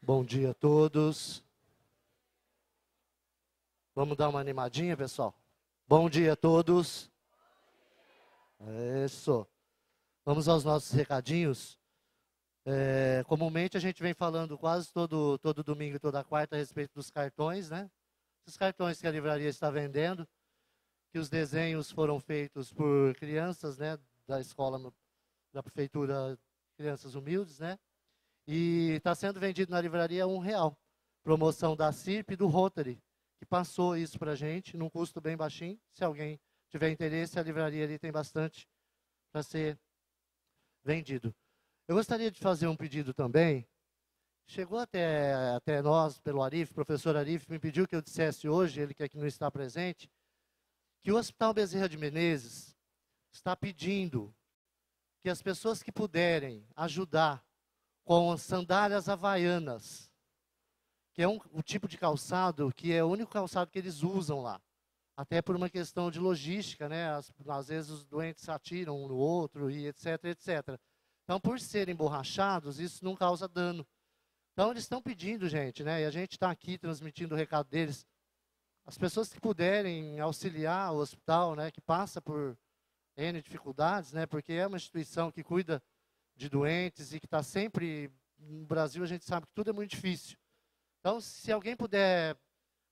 Bom dia a todos. Vamos dar uma animadinha, pessoal? Bom dia a todos. Isso. Vamos aos nossos recadinhos. Comumente a gente vem falando quase todo domingo e toda quarta a respeito dos cartões, né? Os cartões que a livraria está vendendo, que os desenhos foram feitos por crianças, né? Da escola, da prefeitura, crianças humildes, né? E está sendo vendido na livraria R$1. Promoção da CIRP e do Rotary, que passou isso para a gente, num custo bem baixinho. Se alguém tiver interesse, a livraria ali tem bastante para ser vendido. Eu gostaria de fazer um pedido também. Chegou até nós, pelo Arif, o professor Arif me pediu que eu dissesse hoje, ele que aqui não está presente, que o Hospital Bezerra de Menezes está pedindo que as pessoas que puderem ajudar com sandálias havaianas, que é o tipo de calçado que é o único calçado que eles usam lá. Até por uma questão de logística, né? Às vezes os doentes atiram um no outro e etc, etc. Então, por serem borrachados, isso não causa dano. Então, eles estão pedindo, gente, né? E a gente está aqui transmitindo o recado deles. As pessoas que puderem auxiliar o hospital, né? Que passa por N dificuldades, né? Porque é uma instituição que cuida de doentes e que está sempre, no Brasil a gente sabe que tudo é muito difícil. Então, se alguém puder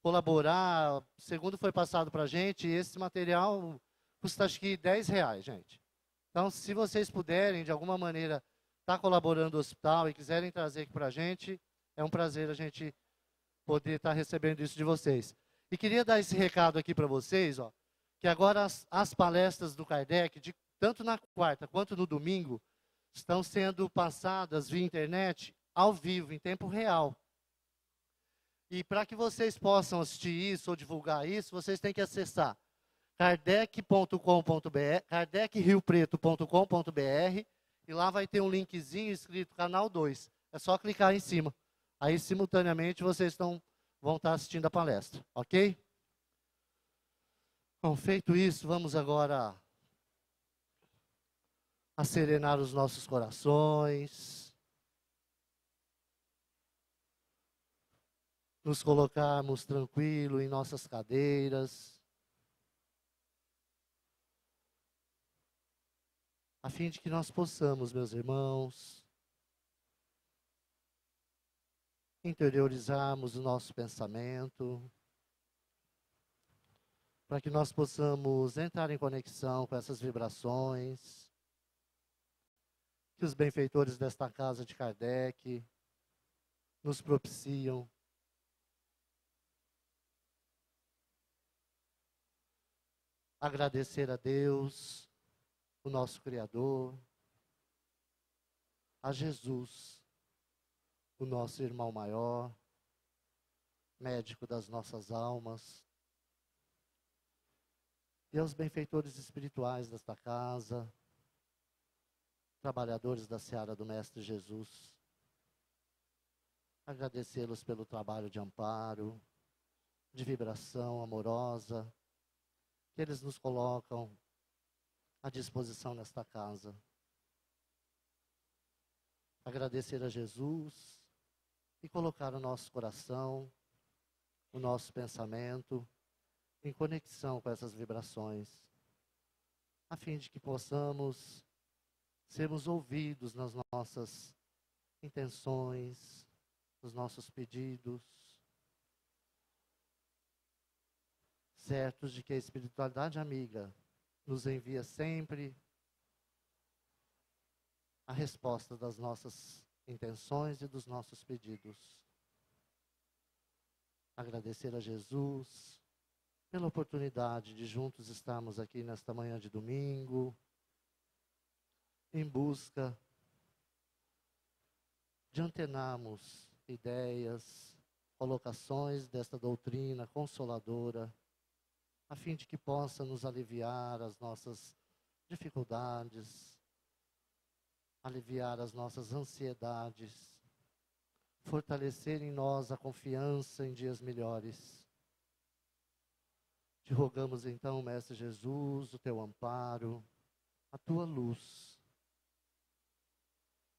colaborar, segundo foi passado para a gente, esse material custa acho que R$10, gente. Então, se vocês puderem, de alguma maneira, estar colaborando o hospital e quiserem trazer aqui para a gente, é um prazer a gente poder estar recebendo isso de vocês. E queria dar esse recado aqui para vocês, ó, que agora as palestras do Kardec, tanto na quarta quanto no domingo, estão sendo passadas via internet, ao vivo, em tempo real. E para que vocês possam assistir isso ou divulgar isso, vocês têm que acessar kardec.com.br, kardecriopreto.com.br, e lá vai ter um linkzinho escrito Canal 2. É só clicar em cima. Aí, simultaneamente, vocês vão estar assistindo a palestra, ok? Bom, feito isso, vamos agora a serenar os nossos corações, nos colocarmos tranquilo em nossas cadeiras, a fim de que nós possamos, meus irmãos, interiorizarmos o nosso pensamento, para que nós possamos entrar em conexão com essas vibrações que os benfeitores desta casa de Kardec nos propiciam. Agradecer a Deus, o nosso Criador, a Jesus, o nosso irmão maior, médico das nossas almas, e aos benfeitores espirituais desta casa, trabalhadores da seara do Mestre Jesus. Agradecê-los pelo trabalho de amparo, de vibração amorosa, que eles nos colocam à disposição nesta casa. Agradecer a Jesus e colocar o nosso coração, o nosso pensamento em conexão com essas vibrações, a fim de que possamos sermos ouvidos nas nossas intenções, nos nossos pedidos, certos de que a espiritualidade amiga nos envia sempre a resposta das nossas intenções e dos nossos pedidos. Agradecer a Jesus pela oportunidade de juntos estarmos aqui nesta manhã de domingo, em busca de antenarmos ideias, colocações desta doutrina consoladora, a fim de que possa nos aliviar as nossas dificuldades, aliviar as nossas ansiedades, fortalecer em nós a confiança em dias melhores. Te rogamos então, Mestre Jesus, o teu amparo, a tua luz,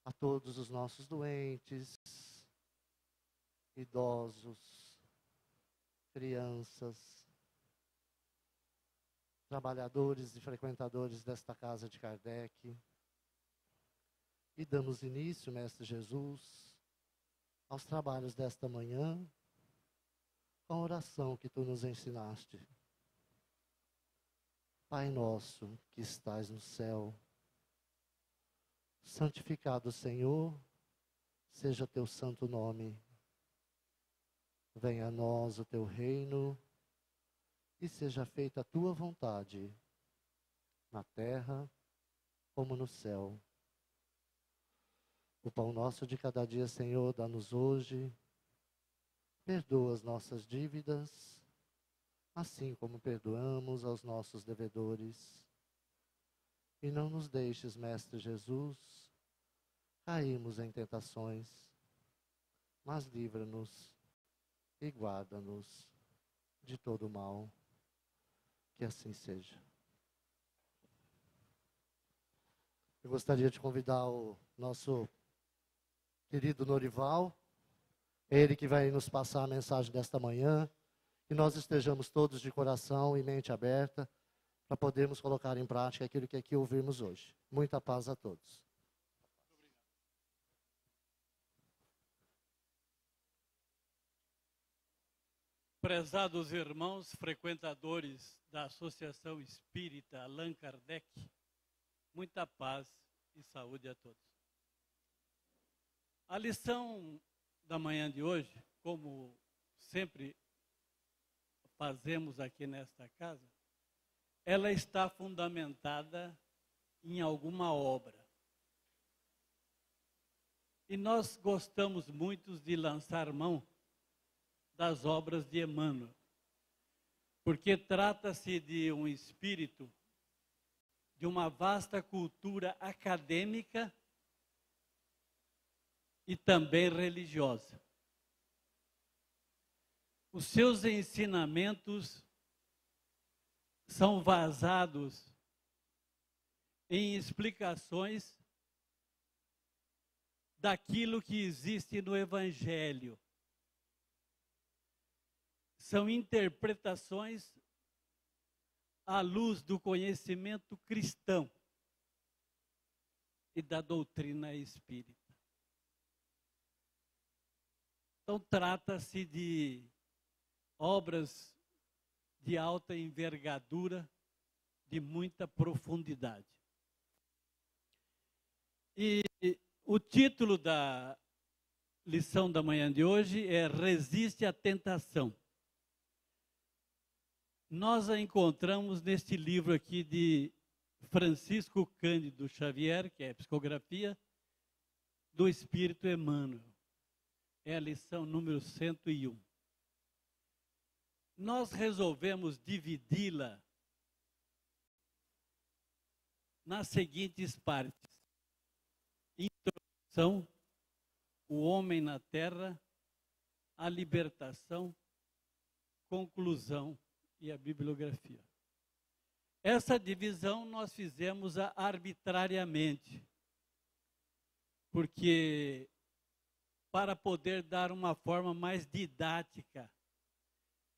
a todos os nossos doentes, idosos, crianças, trabalhadores e frequentadores desta casa de Kardec. E damos início, Mestre Jesus, aos trabalhos desta manhã, com a oração que Tu nos ensinaste. Pai nosso que estais no céu, santificado Senhor, seja Teu santo nome. Venha a nós o Teu reino e seja feita a Tua vontade, na terra como no céu. O pão nosso de cada dia, Senhor, dá-nos hoje. Perdoa as nossas dívidas, assim como perdoamos aos nossos devedores. E não nos deixes, Mestre Jesus, cairmos em tentações, mas livra-nos e guarda-nos de todo mal. Que assim seja. Eu gostaria de convidar o nosso querido Norival, ele que vai nos passar a mensagem desta manhã, que nós estejamos todos de coração e mente aberta para podermos colocar em prática aquilo que aqui ouvimos hoje. Muita paz a todos. Prezados irmãos frequentadores da Associação Espírita Allan Kardec, muita paz e saúde a todos. A lição da manhã de hoje, como sempre fazemos aqui nesta casa, ela está fundamentada em alguma obra. E nós gostamos muito de lançar mão das obras de Emmanuel, porque trata-se de um espírito de uma vasta cultura acadêmica e também religiosa. Os seus ensinamentos são vazados em explicações daquilo que existe no Evangelho. São interpretações à luz do conhecimento cristão e da doutrina espírita. Então, trata-se de obras de alta envergadura, de muita profundidade. E o título da lição da manhã de hoje é Resiste à Tentação. Nós a encontramos neste livro aqui de Francisco Cândido Xavier, que é a psicografia do Espírito Emmanuel. É a lição número 101. Nós resolvemos dividi-la nas seguintes partes: introdução, o homem na terra, a libertação, conclusão e a bibliografia. Essa divisão nós fizemos arbitrariamente, porque para poder dar uma forma mais didática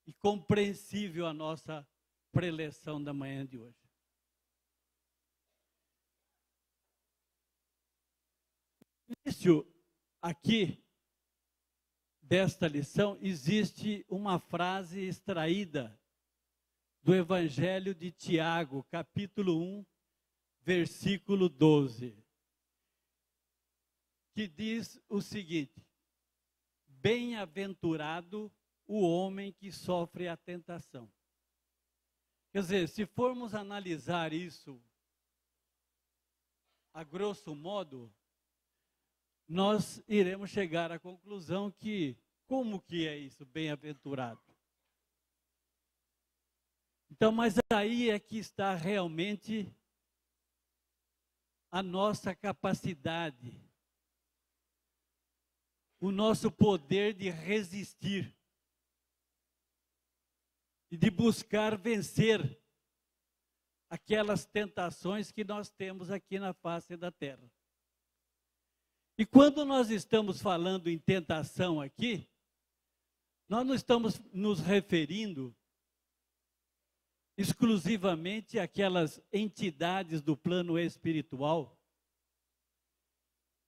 e compreensível à nossa preleção da manhã de hoje. No início aqui desta lição existe uma frase extraída do Evangelho de Tiago, capítulo 1, versículo 12, que diz o seguinte: bem-aventurado o homem que sofre a tentação. Quer dizer, se formos analisar isso a grosso modo, nós iremos chegar à conclusão que, como que é isso, bem-aventurado? Então, mas aí é que está realmente a nossa capacidade, o nosso poder de resistir e de buscar vencer aquelas tentações que nós temos aqui na face da terra. E quando nós estamos falando em tentação aqui, Nós não estamos nos referindo exclusivamente àquelas entidades do plano espiritual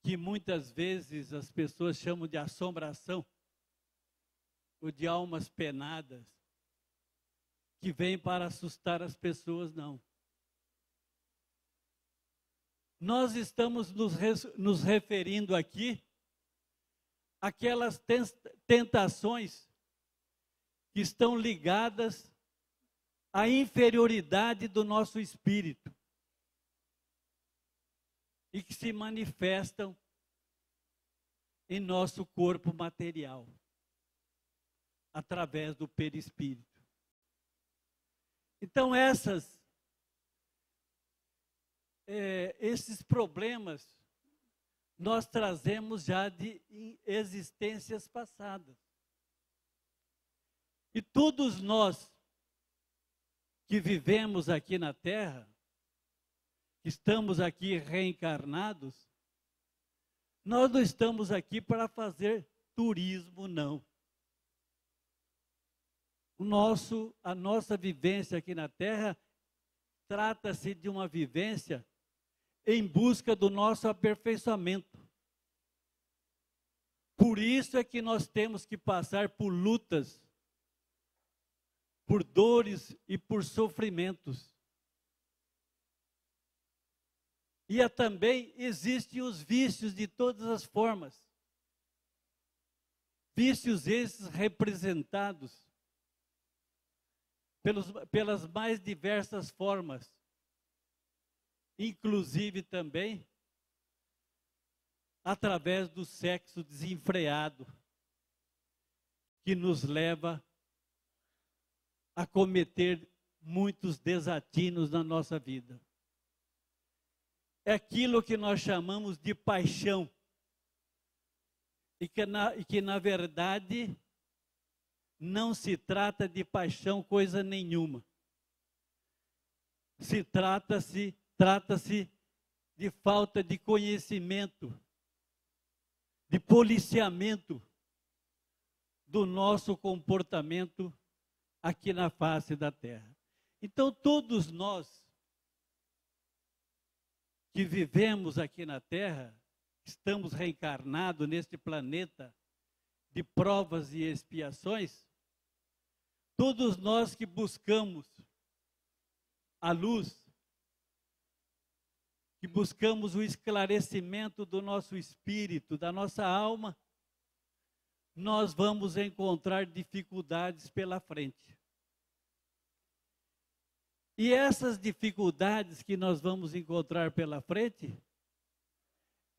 que muitas vezes as pessoas chamam de assombração ou de almas penadas, que vêm para assustar as pessoas, não. Nós estamos nos referindo aqui àquelas tentações que estão ligadas à inferioridade do nosso espírito e que se manifestam em nosso corpo material, através do perispírito. Então, esses problemas nós trazemos já de existências passadas. E todos nós que vivemos aqui na Terra, que estamos aqui reencarnados, nós não estamos aqui para fazer turismo, não. A nossa vivência aqui na Terra trata-se de uma vivência em busca do nosso aperfeiçoamento. Por isso é que nós temos que passar por lutas, por dores e por sofrimentos. E também existem os vícios de todas as formas. Vícios esses representados pelas mais diversas formas, inclusive também através do sexo desenfreado, que nos leva a cometer muitos desatinos na nossa vida. É aquilo que nós chamamos de paixão, e que na verdade não se trata de paixão coisa nenhuma. Trata-se de falta de conhecimento, de policiamento do nosso comportamento aqui na face da Terra. Então, todos nós que vivemos aqui na Terra, estamos reencarnados neste planeta de provas e expiações, todos nós que buscamos a luz, que buscamos o esclarecimento do nosso espírito, da nossa alma, nós vamos encontrar dificuldades pela frente. E essas dificuldades que nós vamos encontrar pela frente,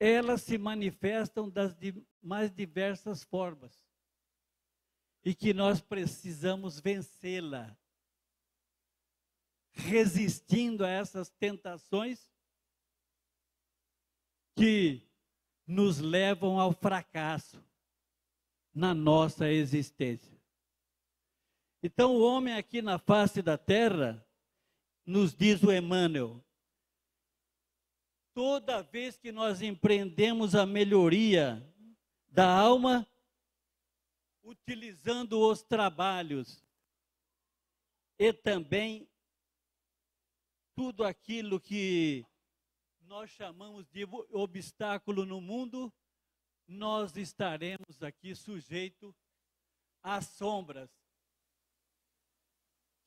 elas se manifestam das mais diversas formas. E que nós precisamos vencê-la, resistindo a essas tentações que nos levam ao fracasso na nossa existência. Então, o homem aqui na face da Terra, nos diz o Emmanuel, toda vez que nós empreendemos a melhoria da alma, utilizando os trabalhos e também tudo aquilo que nós chamamos de obstáculo no mundo, nós estaremos aqui sujeitos às sombras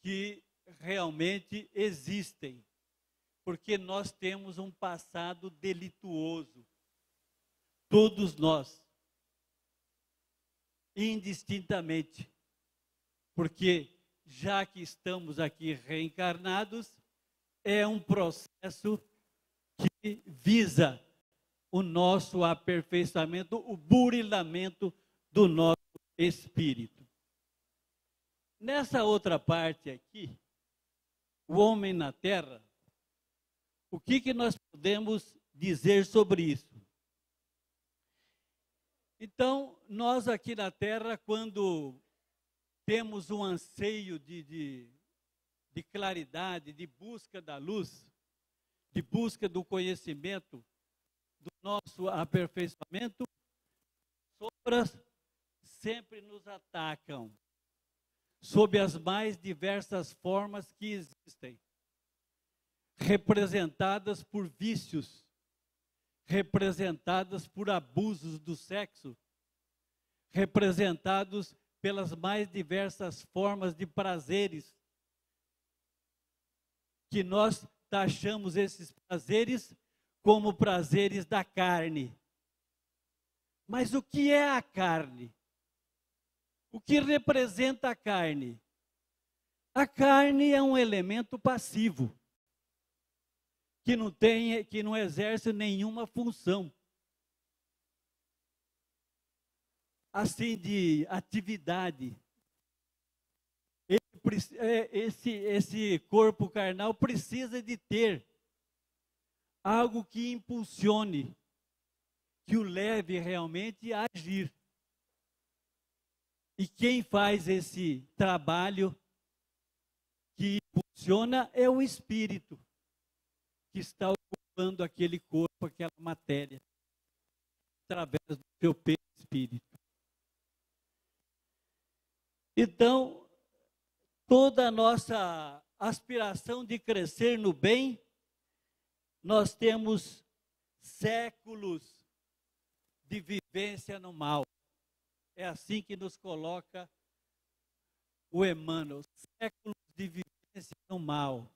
que realmente existem, porque nós temos um passado delituoso, todos nós, indistintamente, porque já que estamos aqui reencarnados, é um processo que visa o nosso aperfeiçoamento, o burilamento do nosso espírito. Nessa outra parte aqui, o homem na Terra, o que nós podemos dizer sobre isso? Então, nós aqui na Terra, quando temos um anseio de claridade, de busca da luz, de busca do conhecimento, do nosso aperfeiçoamento, sombras sempre nos atacam, sob as mais diversas formas que existem, representadas por vícios, representadas por abusos do sexo, representados pelas mais diversas formas de prazeres, que nós taxamos esses prazeres como prazeres da carne. Mas o que é a carne? O que representa a carne? A carne é um elemento passivo, que não exerce nenhuma função, assim, de atividade. Esse corpo carnal precisa de ter algo que impulsione, que o leve realmente a agir. E quem faz esse trabalho que impulsiona é o espírito, que está ocupando aquele corpo, aquela matéria, através do seu espírito. Então, toda a nossa aspiração de crescer no bem, nós temos séculos de vivência no mal. É assim que nos coloca o Emmanuel, séculos de vivência no mal.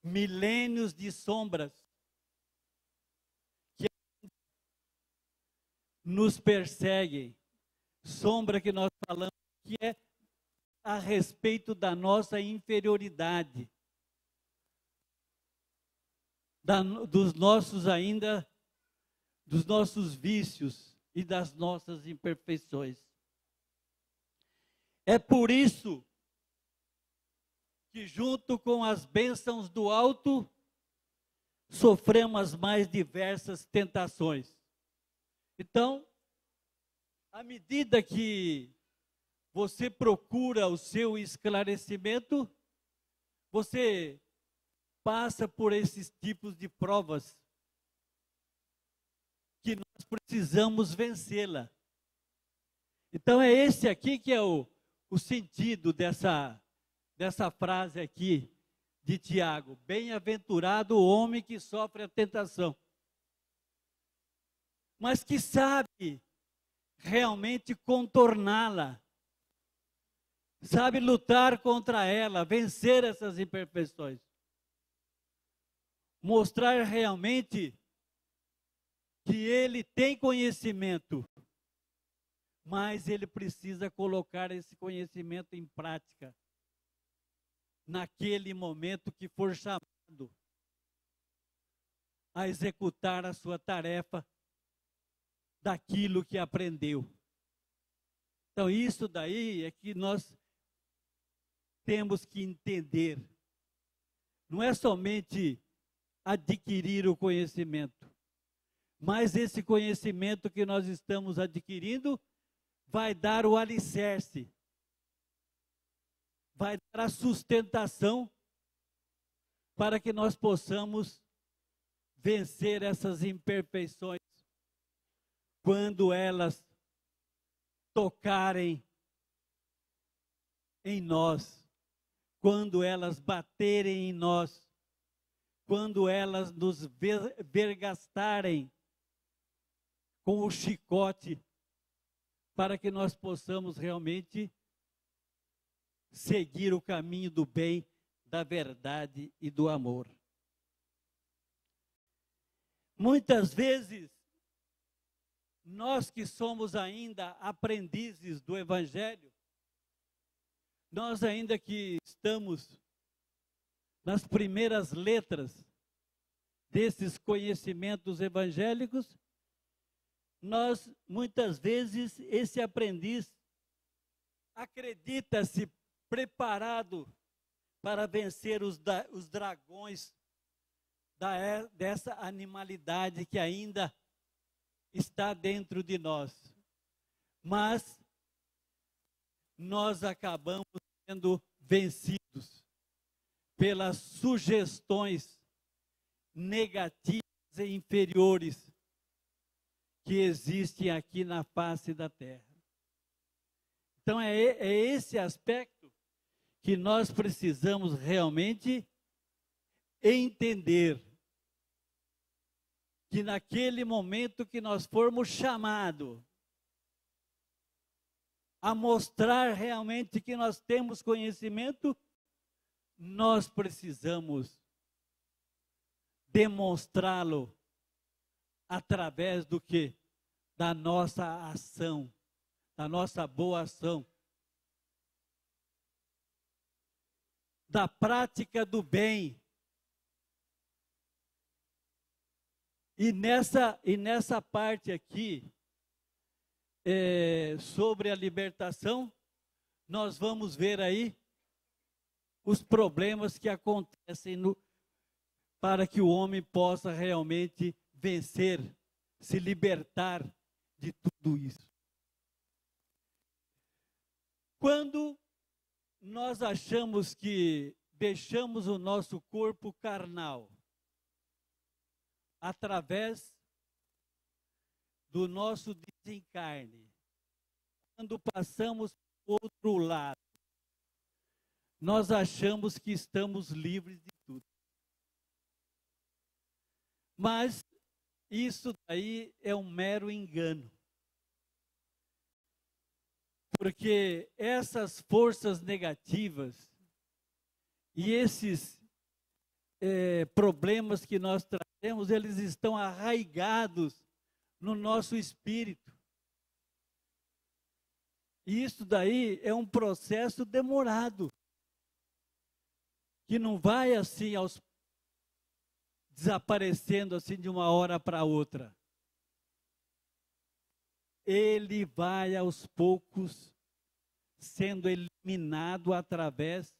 Milênios de sombras que nos perseguem. Sombra que nós falamos que é a respeito da nossa inferioridade, dos nossos vícios e das nossas imperfeições. É por isso que, junto com as bênçãos do alto, sofremos as mais diversas tentações. Então, à medida que você procura o seu esclarecimento, você passa por esses tipos de provas que nós precisamos vencê-la. Então é esse aqui que é o sentido dessa frase aqui de Tiago. Bem-aventurado o homem que sofre a tentação, mas que sabe realmente contorná-la, sabe lutar contra ela, vencer essas imperfeições. Mostrar realmente que ele tem conhecimento, mas ele precisa colocar esse conhecimento em prática naquele momento que for chamado a executar a sua tarefa daquilo que aprendeu. Então, isso daí é que nós temos que entender. Não é somente adquirir o conhecimento, mas esse conhecimento que nós estamos adquirindo vai dar o alicerce, vai dar a sustentação para que nós possamos vencer essas imperfeições quando elas tocarem em nós, quando elas baterem em nós, quando elas nos vergastarem com o chicote, para que nós possamos realmente seguir o caminho do bem, da verdade e do amor. Muitas vezes, nós que somos ainda aprendizes do Evangelho, nós ainda que estamos nas primeiras letras desses conhecimentos evangélicos, nós, muitas vezes, esse aprendiz acredita-se preparado para vencer os dragões dessa animalidade que ainda está dentro de nós. Mas nós acabamos sendo vencidos pelas sugestões negativas e inferiores que existem aqui na face da terra. Então, é esse aspecto que nós precisamos realmente entender. Que naquele momento que nós formos chamados a mostrar realmente que nós temos conhecimento, nós precisamos demonstrá-lo através do quê? Da nossa ação, da nossa boa ação, da prática do bem. E nessa parte aqui, sobre a libertação, nós vamos ver aí os problemas que acontecem para que o homem possa realmente vencer, se libertar de tudo isso. Quando nós achamos que deixamos o nosso corpo carnal através do nosso desencarne, quando passamos para o outro lado, nós achamos que estamos livres de tudo. Mas isso daí é um mero engano. Porque essas forças negativas e esses problemas que nós trazemos, eles estão arraigados no nosso espírito. E isso daí é um processo demorado, que não vai assim desaparecendo assim de uma hora para outra. Ele vai aos poucos sendo eliminado através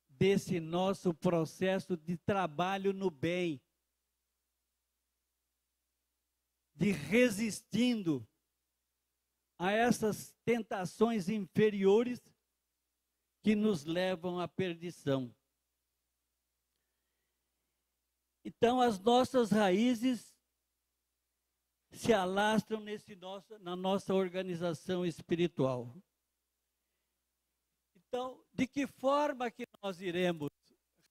desse nosso processo de trabalho no bem, de resistindo a essas tentações inferiores que nos levam à perdição. Então, as nossas raízes se alastram na nossa organização espiritual. Então, de que forma que nós iremos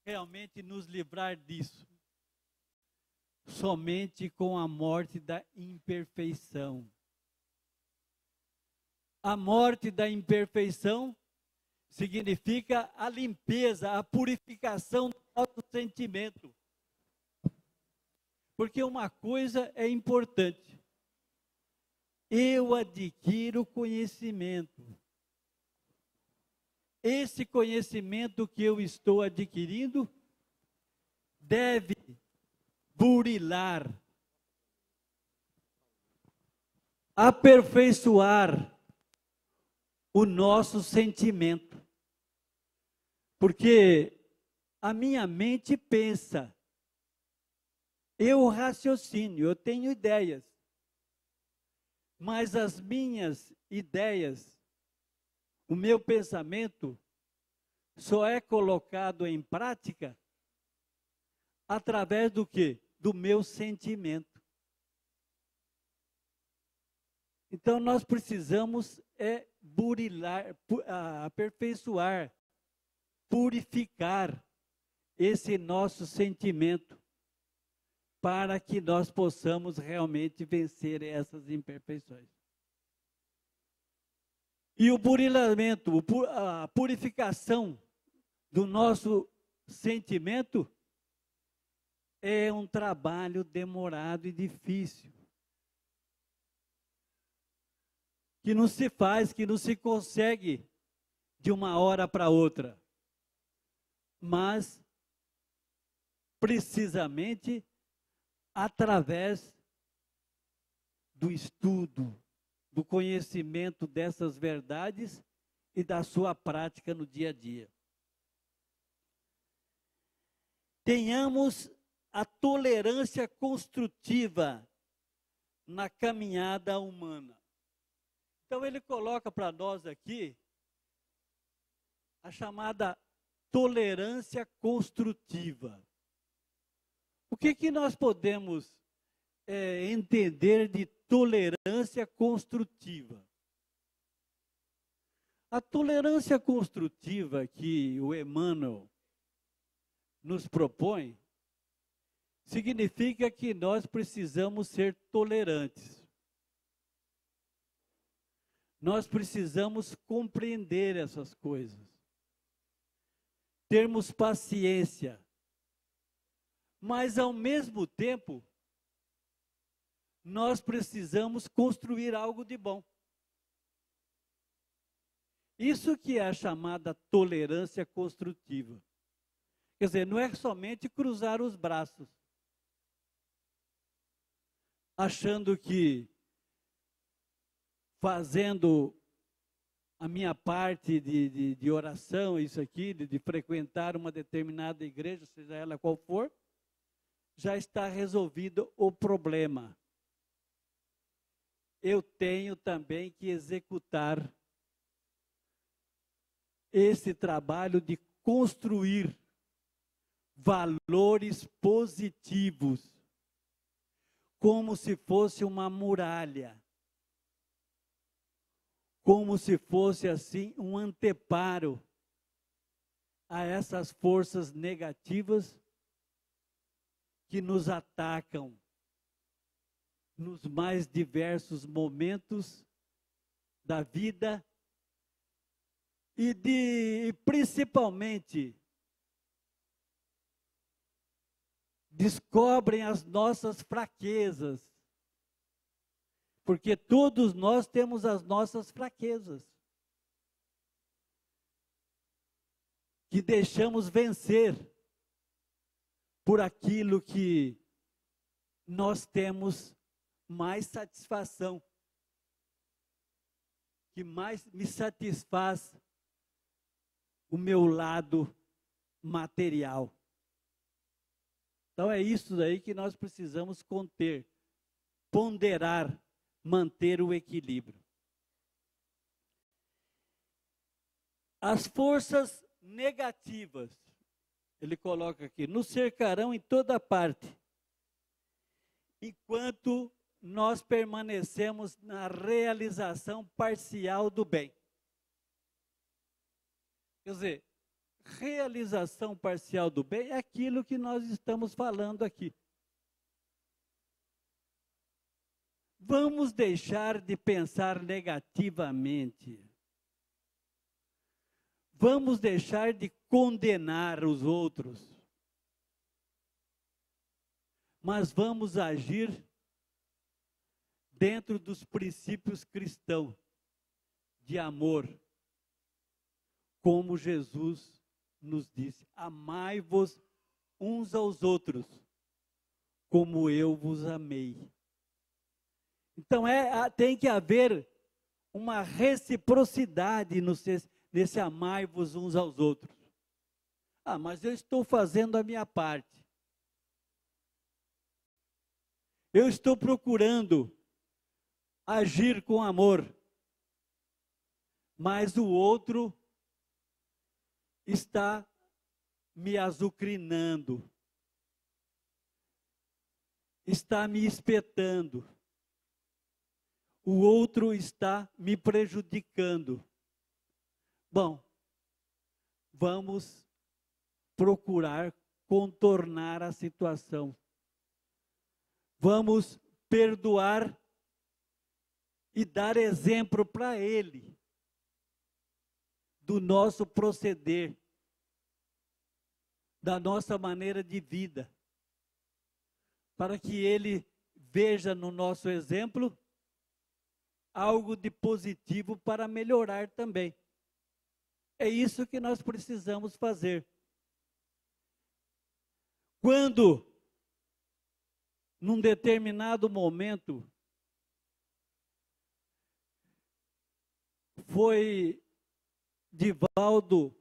realmente nos livrar disso? Somente com a morte da imperfeição. A morte da imperfeição significa a limpeza, a purificação do nosso sentimento. Porque uma coisa é importante. Eu adquiro conhecimento. Esse conhecimento que eu estou adquirindo deve burilar, aperfeiçoar o nosso sentimento. Porque a minha mente pensa, eu raciocínio, eu tenho ideias, mas as minhas ideias, o meu pensamento, só é colocado em prática através do quê? Do meu sentimento. Então, nós precisamos burilar, aperfeiçoar, purificar esse nosso sentimento, para que nós possamos realmente vencer essas imperfeições. E o burilamento, a purificação do nosso sentimento é um trabalho demorado e difícil. Que não se faz, que não se consegue de uma hora para outra. Mas, precisamente, através do estudo, do conhecimento dessas verdades e da sua prática no dia a dia. Tenhamos a tolerância construtiva na caminhada humana. Então ele coloca para nós aqui a chamada tolerância construtiva. O que nós podemos entender de tolerância construtiva? A tolerância construtiva que o Emmanuel nos propõe significa que nós precisamos ser tolerantes. Nós precisamos compreender essas coisas. Termos paciência. Mas, ao mesmo tempo, nós precisamos construir algo de bom. Isso que é a chamada tolerância construtiva. Quer dizer, não é somente cruzar os braços, achando que fazendo a minha parte de oração, isso aqui, de frequentar uma determinada igreja, seja ela qual for, já está resolvido o problema. Eu tenho também que executar esse trabalho de construir valores positivos, como se fosse uma muralha, como se fosse assim um anteparo a essas forças negativas que nos atacam nos mais diversos momentos da vida e principalmente descobrem as nossas fraquezas, porque todos nós temos as nossas fraquezas, que deixamos vencer por aquilo que nós temos mais satisfação, que mais me satisfaz o meu lado material. Então é isso daí que nós precisamos conter, ponderar, manter o equilíbrio. As forças negativas, ele coloca aqui, nos cercarão em toda parte, enquanto nós permanecemos na realização parcial do bem. Quer dizer, realização parcial do bem é aquilo que nós estamos falando aqui. Vamos deixar de pensar negativamente. Vamos deixar de condenar os outros. Mas vamos agir dentro dos princípios cristãos de amor, como Jesus nos disse: amai-vos uns aos outros, como eu vos amei. Então tem que haver uma reciprocidade nesse amai-vos uns aos outros. Ah, mas eu estou fazendo a minha parte. Eu estou procurando agir com amor, mas o outro está me azucrinando, está me espetando, o outro está me prejudicando. Bom, vamos procurar contornar a situação. Vamos perdoar e dar exemplo para ele do nosso proceder, da nossa maneira de vida, para que ele veja no nosso exemplo algo de positivo para melhorar também. É isso que nós precisamos fazer. Quando, num determinado momento, foi Divaldo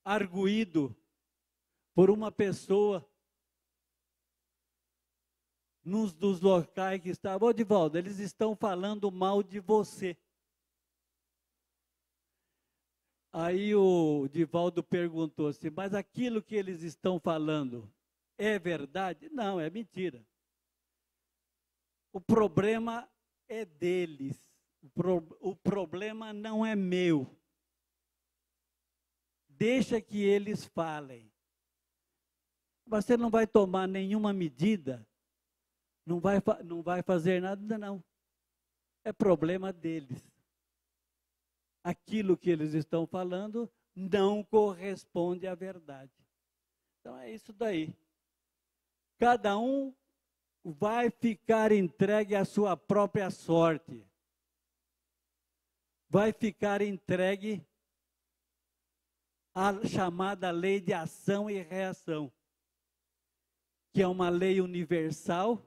arguído por uma pessoa num dos locais que estava: ô Divaldo, eles estão falando mal de você. Aí o Divaldo perguntou assim: mas aquilo que eles estão falando é verdade? Não, é mentira. O problema é deles. O problema não é meu. deixa que eles falem. Você não vai tomar nenhuma medida, não vai fazer nada, não. É problema deles. Aquilo que eles estão falando não corresponde à verdade. Então é isso daí. Cada um vai ficar entregue à sua própria sorte. Vai ficar entregue à chamada lei de ação e reação, que é uma lei universal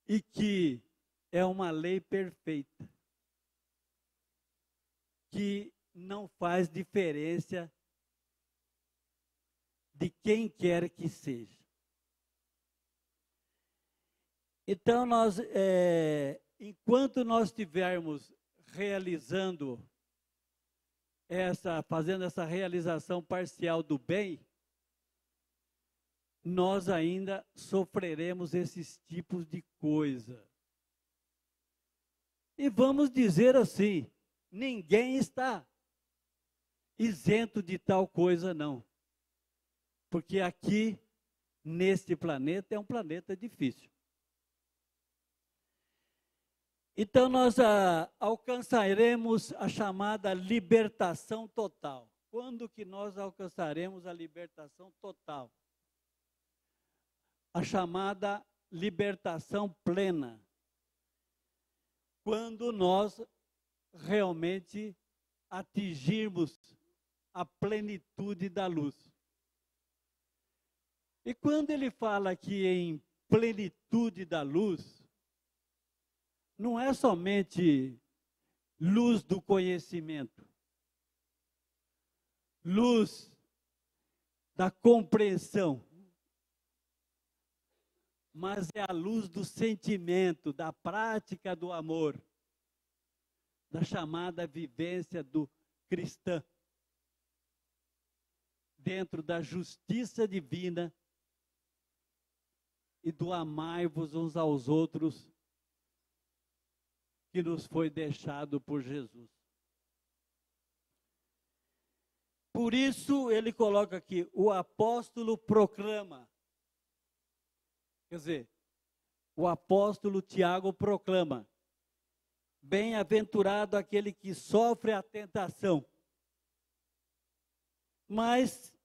e que é uma lei perfeita, que não faz diferença de quem quer que seja. Então, enquanto nós estivermos fazendo essa realização parcial do bem, nós ainda sofreremos esses tipos de coisa. E vamos dizer assim, ninguém está isento de tal coisa, não. Porque aqui, neste planeta, é um planeta difícil. Então, nós alcançaremos a chamada libertação total. Quando que nós alcançaremos a libertação total? A chamada libertação plena. Quando nós realmente atingirmos a plenitude da luz. E quando ele fala aqui em plenitude da luz, não é somente luz do conhecimento, luz da compreensão, mas é a luz do sentimento, da prática do amor, da chamada vivência do cristã, dentro da justiça divina e do amai-vos uns aos outros, que nos foi deixado por Jesus. Por isso, ele coloca aqui, o apóstolo proclama. Quer dizer, o apóstolo Tiago proclama, bem-aventurado aquele que sofre a tentação. Mas,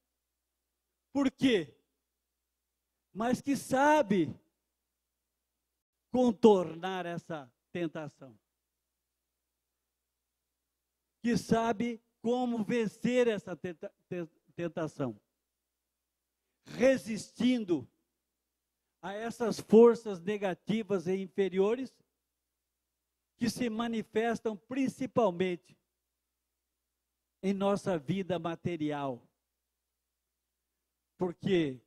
por quê? Mas que sabe contornar essa tentação. Que sabe como vencer essa tentação. Resistindo a essas forças negativas e inferiores que se manifestam principalmente em nossa vida material. Porque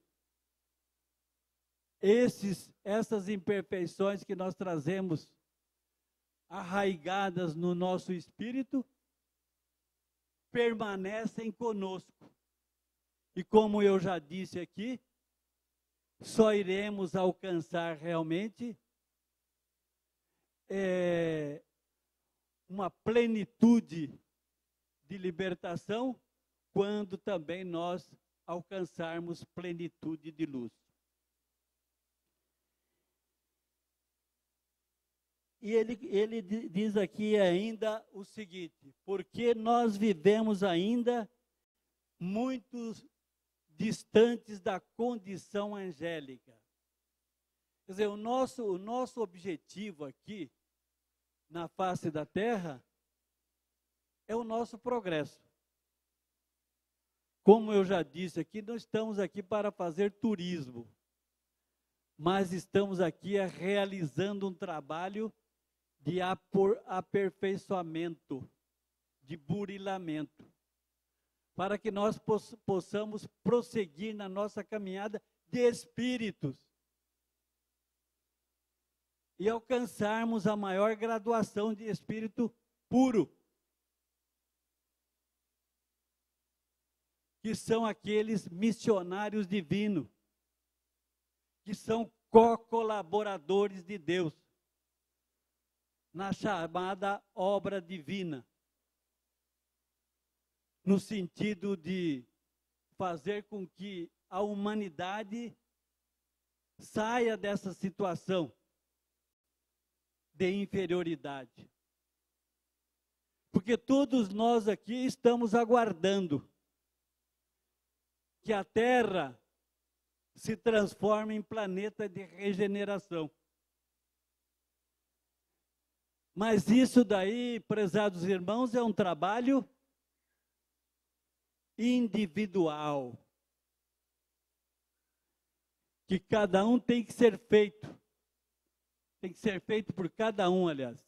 essas imperfeições que nós trazemos arraigadas no nosso espírito, permanecem conosco. E como eu já disse aqui, só iremos alcançar realmente uma plenitude de libertação quando também nós alcançarmos plenitude de luz. E ele diz aqui ainda o seguinte, porque nós vivemos ainda muito distantes da condição angélica. Quer dizer, o nosso objetivo aqui, na face da Terra, é o nosso progresso. Como eu já disse aqui, não estamos aqui para fazer turismo, mas estamos aqui realizando um trabalho de aperfeiçoamento, de burilamento, para que nós possamos prosseguir na nossa caminhada de espíritos e alcançarmos a maior graduação de espírito puro, que são aqueles missionários divinos, que são co-colaboradores de Deus na chamada obra divina. no sentido de fazer com que a humanidade saia dessa situação de inferioridade. Porque todos nós aqui estamos aguardando que a Terra se transforme em planeta de regeneração. Mas isso daí, prezados irmãos, é um trabalho individual, que cada um tem que ser feito por cada um, aliás,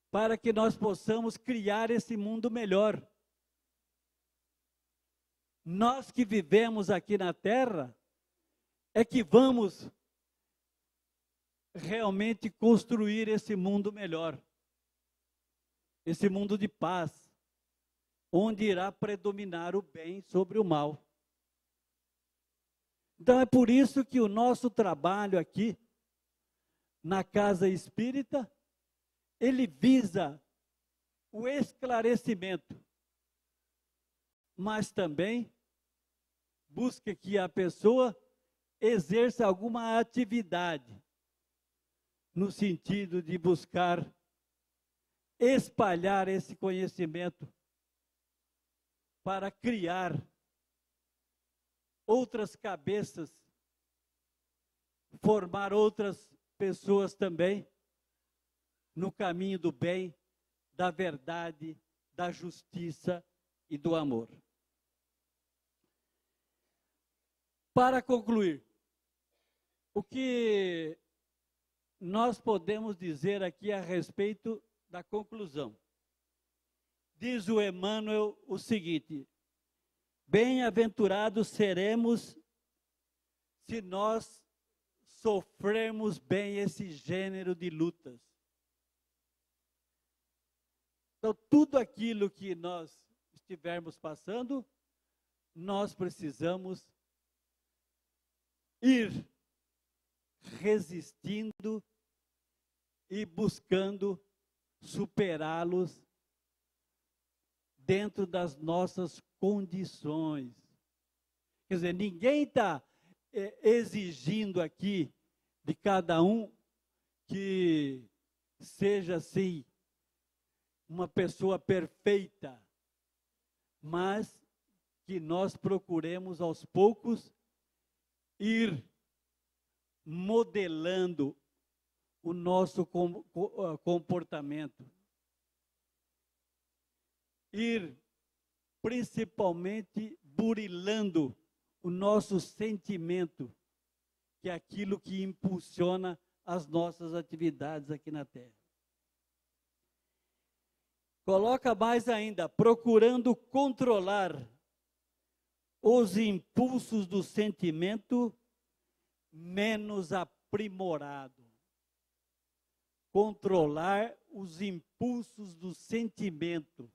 para que nós possamos criar esse mundo melhor. Nós que vivemos aqui na Terra, é que vamos realmente construir esse mundo melhor, esse mundo de paz, onde irá predominar o bem sobre o mal. Então é por isso que o nosso trabalho aqui, na Casa Espírita, ele visa o esclarecimento, mas também busca que a pessoa exerça alguma atividade, no sentido de buscar espalhar esse conhecimento para criar outras cabeças, formar outras pessoas também no caminho do bem, da verdade, da justiça e do amor. Para concluir, o que nós podemos dizer aqui a respeito da conclusão? Diz o Emmanuel o seguinte: bem-aventurados seremos se nós sofrermos bem esse gênero de lutas. Então, tudo aquilo que nós estivermos passando, nós precisamos ir resistindo e buscando superá-los dentro das nossas condições. Quer dizer, ninguém está exigindo aqui de cada um que seja assim uma pessoa perfeita, mas que nós procuremos aos poucos ir modelando o nosso comportamento, ir principalmente burilando o nosso sentimento, que é aquilo que impulsiona as nossas atividades aqui na Terra. Coloca mais ainda, procurando controlar os impulsos do sentimento menos aprimorado. Controlar os impulsos do sentimento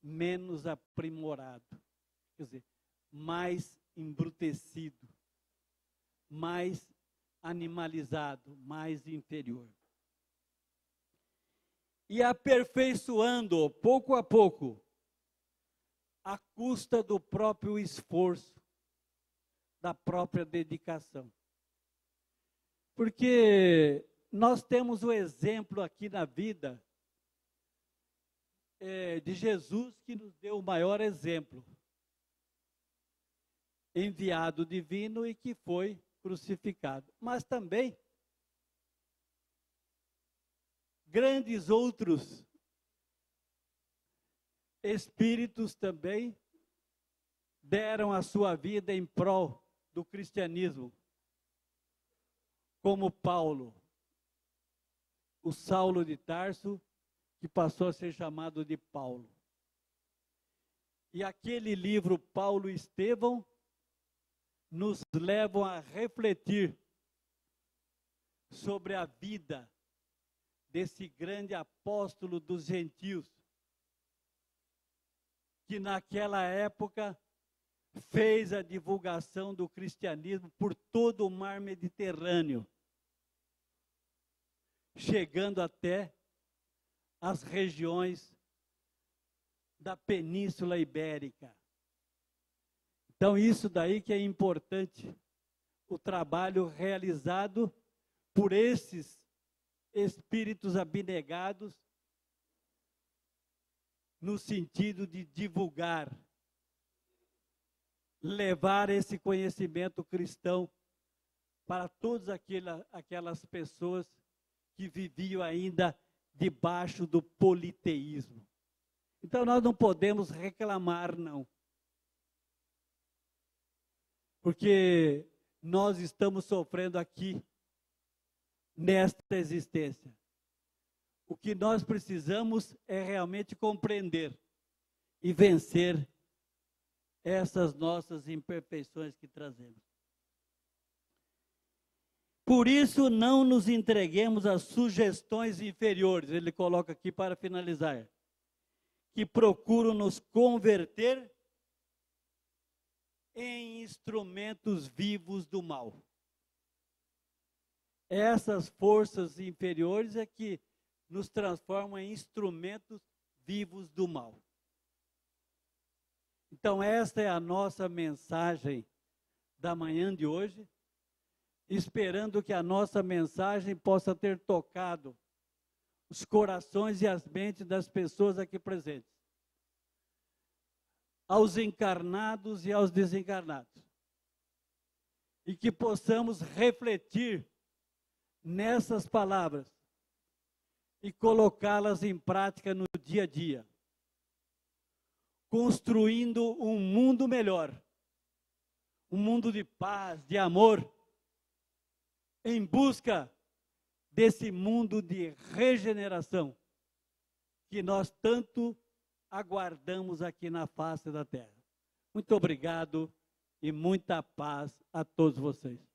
menos aprimorado. Quer dizer, mais embrutecido, mais animalizado, mais inferior. E aperfeiçoando pouco a pouco, à custa do próprio esforço, da própria dedicação. Porque nós temos o exemplo aqui na vida de Jesus, que nos deu o maior exemplo, enviado divino e que foi crucificado. Mas também grandes outros espíritos também deram a sua vida em prol do cristianismo, como Paulo, o Saulo de Tarso, que passou a ser chamado de Paulo. E aquele livro, Paulo e Estevão, nos levam a refletir sobre a vida desse grande apóstolo dos gentios, que naquela época fez a divulgação do cristianismo por todo o mar Mediterrâneo, chegando até as regiões da Península Ibérica. Então, isso daí que é importante, o trabalho realizado por esses espíritos abnegados, no sentido de divulgar, levar esse conhecimento cristão para todas aquelas pessoas que viviam ainda debaixo do politeísmo. Então, nós não podemos reclamar, não. Porque nós estamos sofrendo aqui, nesta existência. O que nós precisamos é realmente compreender e vencer essas nossas imperfeições que trazemos. Por isso, não nos entreguemos às sugestões inferiores, ele coloca aqui para finalizar, que procuram nos converter em instrumentos vivos do mal. Essas forças inferiores é que nos transformam em instrumentos vivos do mal. Então, esta é a nossa mensagem da manhã de hoje, esperando que a nossa mensagem possa ter tocado os corações e as mentes das pessoas aqui presentes, aos encarnados e aos desencarnados, e que possamos refletir nessas palavras e colocá-las em prática no dia a dia, construindo um mundo melhor, um mundo de paz, de amor, em busca desse mundo de regeneração que nós tanto aguardamos aqui na face da terra. Muito obrigado e muita paz a todos vocês.